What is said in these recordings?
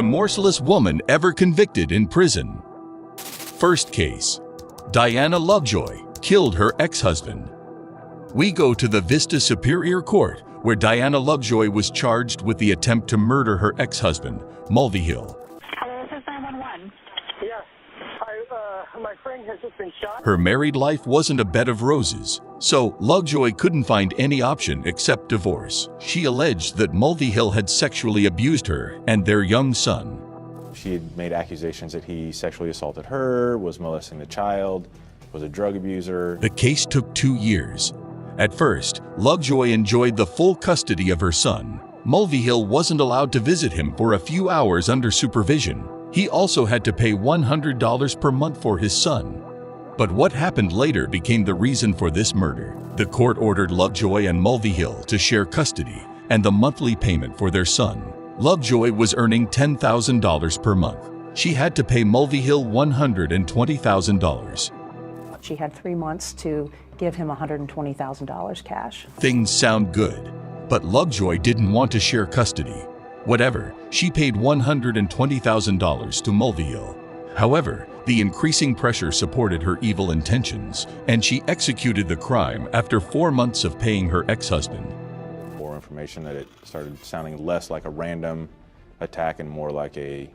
remorseless woman ever convicted in prison. First case. Diana Lovejoy killed her ex-husband. We go to the Vista Superior Court, where Diana Lovejoy was charged with the attempt to murder her ex-husband, Mulvihill. Hello, this is 911. Yeah, my friend has just been shot. Her married life wasn't a bed of roses, so Lovejoy couldn't find any option except divorce. She alleged that Mulvihill had sexually abused her and their young son. She had made accusations that he sexually assaulted her, was molesting the child, was a drug abuser. The case took 2 years. At first, Lovejoy enjoyed the full custody of her son. Mulvihill wasn't allowed to visit him for a few hours under supervision. He also had to pay $100 per month for his son. But what happened later became the reason for this murder. The court ordered Lovejoy and Mulvihill to share custody and the monthly payment for their son. Lovejoy was earning $10,000 per month. She had to pay Mulvihill $120,000. She had 3 months to give him $120,000 cash. Things sound good, but Lovejoy didn't want to share custody. Whatever, she paid $120,000 to Mulvihill. However, the increasing pressure supported her evil intentions, and she executed the crime after 4 months of paying her ex-husband. More information that it started sounding less like a random attack and more like a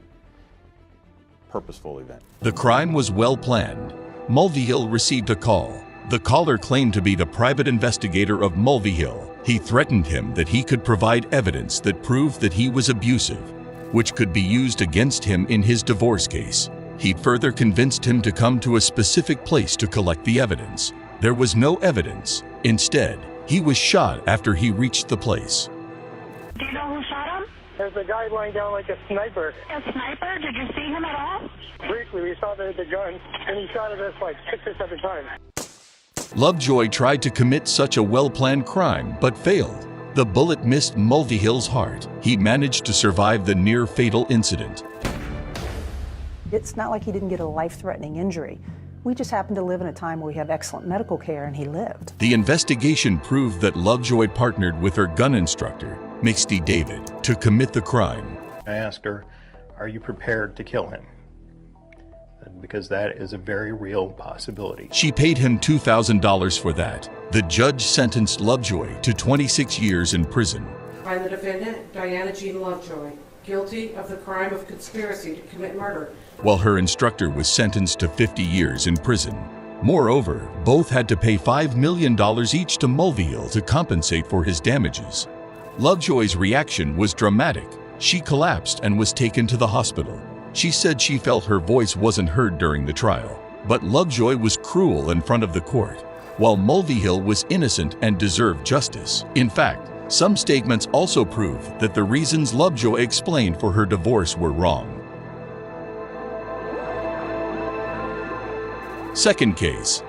purposeful event. The crime was well planned. Mulvihill received a call. The caller claimed to be the private investigator of Mulvihill. He threatened him that he could provide evidence that proved that he was abusive, which could be used against him in his divorce case. He further convinced him to come to a specific place to collect the evidence. There was no evidence. Instead, he was shot after he reached the place. Do you know who shot him? There's a guy lying down like a sniper. A sniper? Did you see him at all? Briefly, we saw the gun, and he shot at us like 6 or 7 times. Lovejoy tried to commit such a well-planned crime, but failed. The bullet missed Mulvihill's heart. He managed to survive the near-fatal incident. It's not like he didn't get a life-threatening injury. We just happened to live in a time where we have excellent medical care, and he lived. The investigation proved that Lovejoy partnered with her gun instructor, Mixty David, to commit the crime. I asked her, "Are you prepared to kill him?" Because that is a very real possibility. She paid him $2,000 for that. The judge sentenced Lovejoy to 26 years in prison. Find the defendant, Diana Jean Lovejoy, guilty of the crime of conspiracy to commit murder, while her instructor was sentenced to 50 years in prison. Moreover, both had to pay $5 million each to Mulvihill to compensate for his damages. Lovejoy's reaction was dramatic. She collapsed and was taken to the hospital. She said she felt her voice wasn't heard during the trial, but Lovejoy was cruel in front of the court, while Mulvihill was innocent and deserved justice. In fact, some statements also prove that the reasons Lovejoy explained for her divorce were wrong. Second case.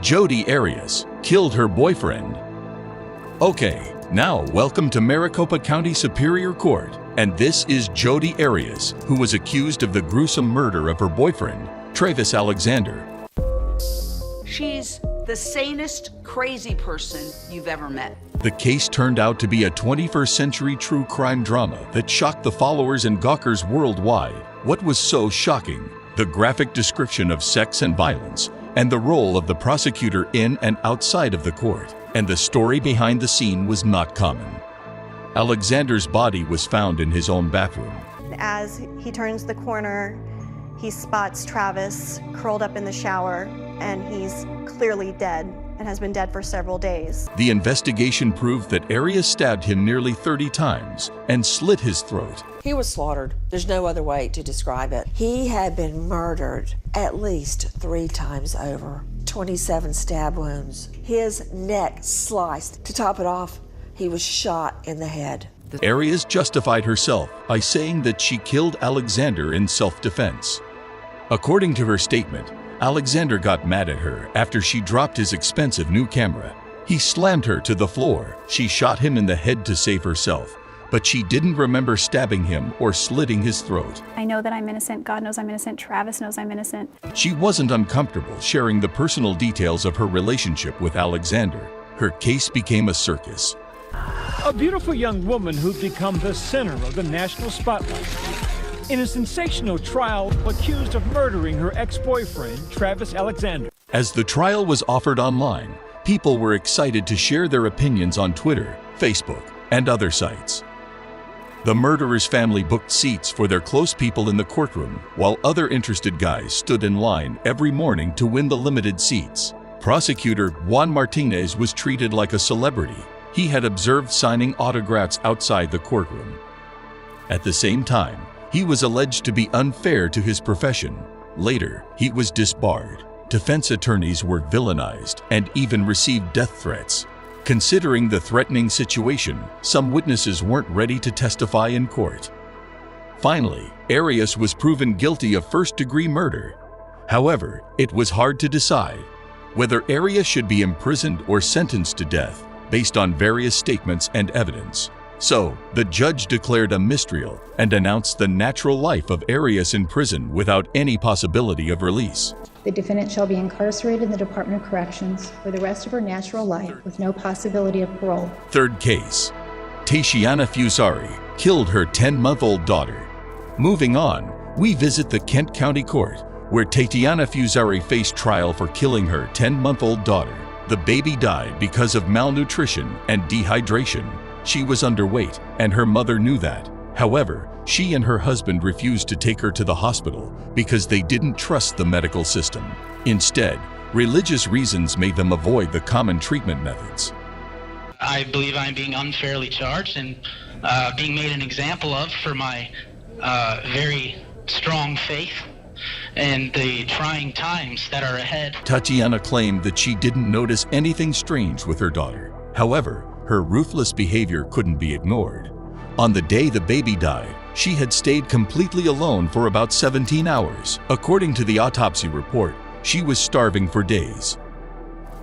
Jodi Arias killed her boyfriend. Okay, now welcome to Maricopa County Superior Court, and this is Jodi Arias, who was accused of the gruesome murder of her boyfriend, Travis Alexander. She's the sanest, crazy person you've ever met. The case turned out to be a 21st century true crime drama that shocked the followers and gawkers worldwide. What was so shocking? The graphic description of sex and violence, and the role of the prosecutor in and outside of the court. And the story behind the scene was not common. Alexander's body was found in his own bathroom. As he turns the corner, he spots Travis curled up in the shower, and he's clearly dead and has been dead for several days. The investigation proved that Arias stabbed him nearly 30 times and slit his throat. He was slaughtered. There's no other way to describe it. He had been murdered at least 3 times over. 27 stab wounds. His neck sliced. To top it off, he was shot in the head. Arias justified herself by saying that she killed Alexander in self-defense. According to her statement, Alexander got mad at her after she dropped his expensive new camera. He slammed her to the floor. She shot him in the head to save herself, but she didn't remember stabbing him or slitting his throat. I know that I'm innocent. God knows I'm innocent. Travis knows I'm innocent. She wasn't uncomfortable sharing the personal details of her relationship with Alexander. Her case became a circus. A beautiful young woman who'd become the center of the national spotlight. in a sensational trial accused of murdering her ex-boyfriend, Travis Alexander. As the trial was offered online, people were excited to share their opinions on Twitter, Facebook, and other sites. The murderer's family booked seats for their close people in the courtroom, while other interested guys stood in line every morning to win the limited seats. Prosecutor Juan Martinez was treated like a celebrity. He had observed signing autographs outside the courtroom. At the same time, he was alleged to be unfair to his profession. Later, he was disbarred. Defense attorneys were villainized and even received death threats. Considering the threatening situation, some witnesses weren't ready to testify in court. Finally, Arias was proven guilty of first-degree murder. However, it was hard to decide whether Arias should be imprisoned or sentenced to death based on various statements and evidence. So, the judge declared a mistrial and announced the natural life of Arias in prison without any possibility of release. The defendant shall be incarcerated in the Department of Corrections for the rest of her natural life with no possibility of parole. Third case. Tatiana Fusari killed her 10-month-old daughter. Moving on, we visit the Kent County Court, where Tatiana Fusari faced trial for killing her 10-month-old daughter. The baby died because of malnutrition and dehydration. She was underweight, and her mother knew that. However, she and her husband refused to take her to the hospital because they didn't trust the medical system. Instead, religious reasons made them avoid the common treatment methods. I believe I'm being unfairly charged and being made an example of for my very strong faith and the trying times that are ahead. Tatiana claimed that she didn't notice anything strange with her daughter. However, her ruthless behavior couldn't be ignored. On the day the baby died, she had stayed completely alone for about 17 hours. According to the autopsy report, she was starving for days.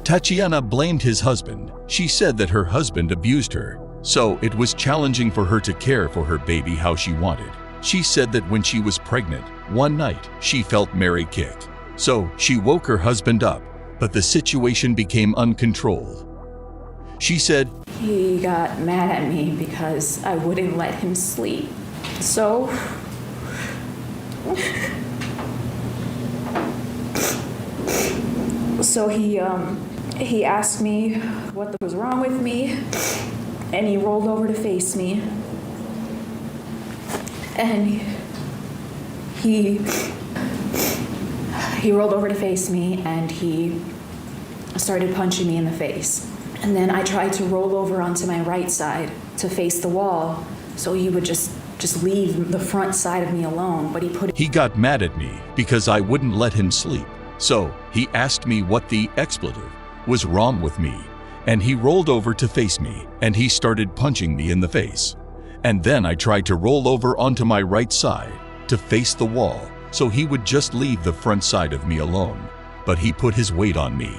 Tatiana blamed his husband. She said that her husband abused her, so it was challenging for her to care for her baby how she wanted. She said that when she was pregnant, one night she felt Mary kick. So she woke her husband up, but the situation became uncontrolled. She said, "He got mad at me because I wouldn't let him sleep. So he asked me what was wrong with me, and he rolled over to face me. And he rolled over to face me, and he started punching me in the face. And then I tried to roll over onto my right side to face the wall, so he would just leave the front side of me alone, but he got mad at me because I wouldn't let him sleep. So he asked me what the expletive was wrong with me, and he rolled over to face me, and he started punching me in the face. And then I tried to roll over onto my right side to face the wall, so he would just leave the front side of me alone, but he put his weight on me.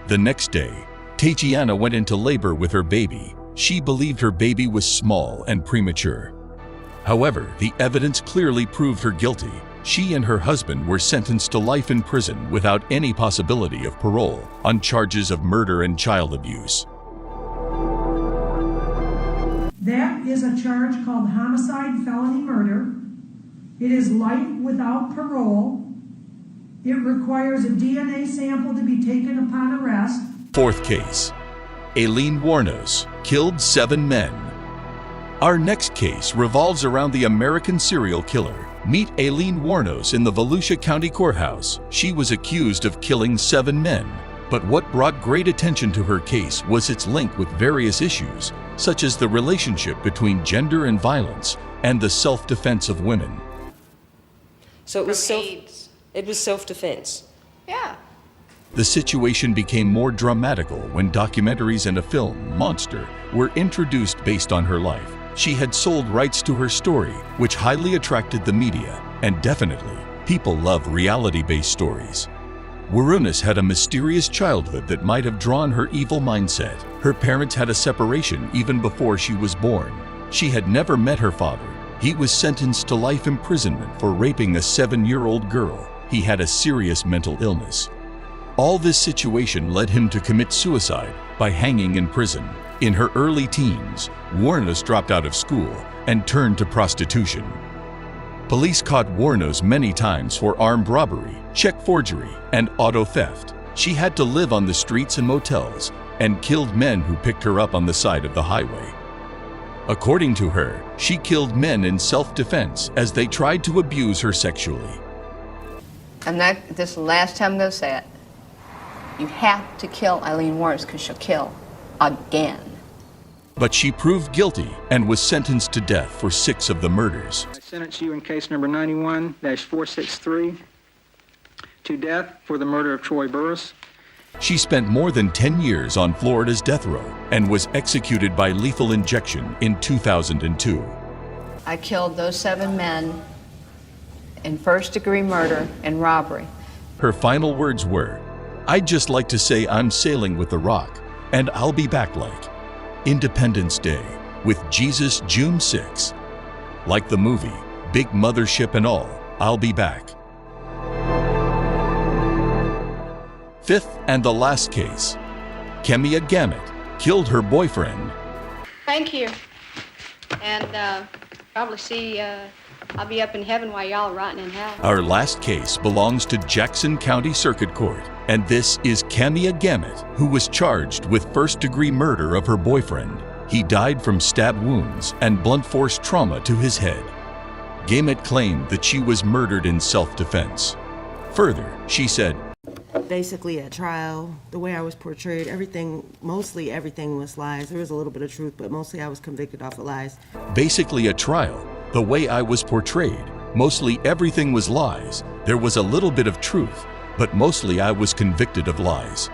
The next day, Tatiana went into labor with her baby. She believed her baby was small and premature. However, the evidence clearly proved her guilty. She and her husband were sentenced to life in prison without any possibility of parole on charges of murder and child abuse. That is a charge called homicide felony murder. It is life without parole. It requires a DNA sample to be taken upon arrest. Fourth case. Aileen Wuornos killed 7 men. Our next case revolves around the American serial killer. Meet Aileen Wuornos in the Volusia County Courthouse. She was accused of killing 7 men. But what brought great attention to her case was its link with various issues, such as the relationship between gender and violence and the self-defense of women. So it was self-defense. Yeah. The situation became more dramatical when documentaries and a film, Monster, were introduced based on her life. She had sold rights to her story, which highly attracted the media, and definitely, people love reality-based stories. Wuornos had a mysterious childhood that might have drawn her evil mindset. Her parents had a separation even before she was born. She had never met her father. He was sentenced to life imprisonment for raping a 7-year-old girl. He had a serious mental illness. All this situation led him to commit suicide by hanging in prison. In her early teens, Wuornos dropped out of school and turned to prostitution. Police caught Wuornos many times for armed robbery, check forgery, and auto theft. She had to live on the streets and motels and killed men who picked her up on the side of the highway. According to her, she killed men in self-defense as they tried to abuse her sexually. And this is the last time I'm going to say it. You have to kill Eileen Wuornos because she'll kill again. But she proved guilty and was sentenced to death for 6 of the murders. I sentence you in case number 91-463 to death for the murder of Troy Burris. She spent more than 10 years on Florida's death row and was executed by lethal injection in 2002. I killed those 7 men in first-degree murder and robbery. Her final words were, "I'd just like to say I'm sailing with the Rock, and I'll be back like Independence Day with Jesus June 6. Like the movie, big mothership and all, I'll be back." Fifth and the last case. Kemia Gamet killed her boyfriend. Thank you. And probably see, I'll be up in heaven while y'all are rotting in hell. Our last case belongs to Jackson County Circuit Court, and this is Kemia Gamet, who was charged with first-degree murder of her boyfriend. He died from stab wounds and blunt force trauma to his head. Gamet claimed that she was murdered in self-defense. Further, she said, basically at trial, the way I was portrayed, mostly everything was lies. There was a little bit of truth, but mostly I was convicted off of lies. basically at trial, the way I was portrayed, mostly everything was lies. There was a little bit of truth, but mostly I was convicted of lies.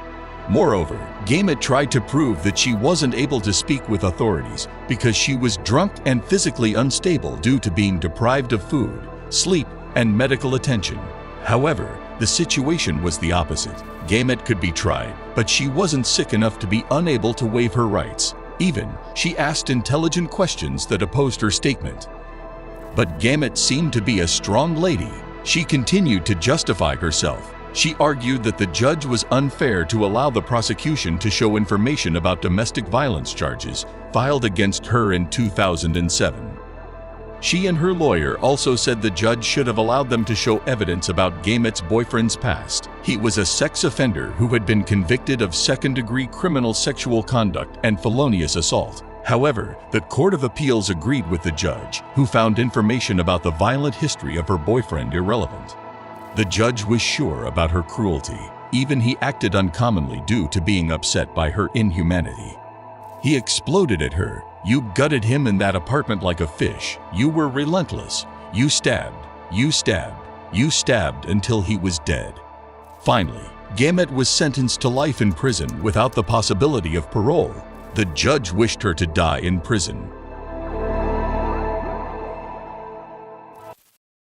Moreover, Gamet tried to prove that she wasn't able to speak with authorities because she was drunk and physically unstable due to being deprived of food, sleep, and medical attention. However, the situation was the opposite. Gamet could be tried, but she wasn't sick enough to be unable to waive her rights. Even, she asked intelligent questions that opposed her statement. But Gamet seemed to be a strong lady. She continued to justify herself. She argued that the judge was unfair to allow the prosecution to show information about domestic violence charges filed against her in 2007. She and her lawyer also said the judge should have allowed them to show evidence about Gamet's boyfriend's past. He was a sex offender who had been convicted of second-degree criminal sexual conduct and felonious assault. However, the Court of Appeals agreed with the judge, who found information about the violent history of her boyfriend irrelevant. The judge was sure about her cruelty. Even he acted uncommonly due to being upset by her inhumanity. He exploded at her. "You gutted him in that apartment like a fish. You were relentless. You stabbed, you stabbed, you stabbed until he was dead." Finally, Gamet was sentenced to life in prison without the possibility of parole. The judge wished her to die in prison,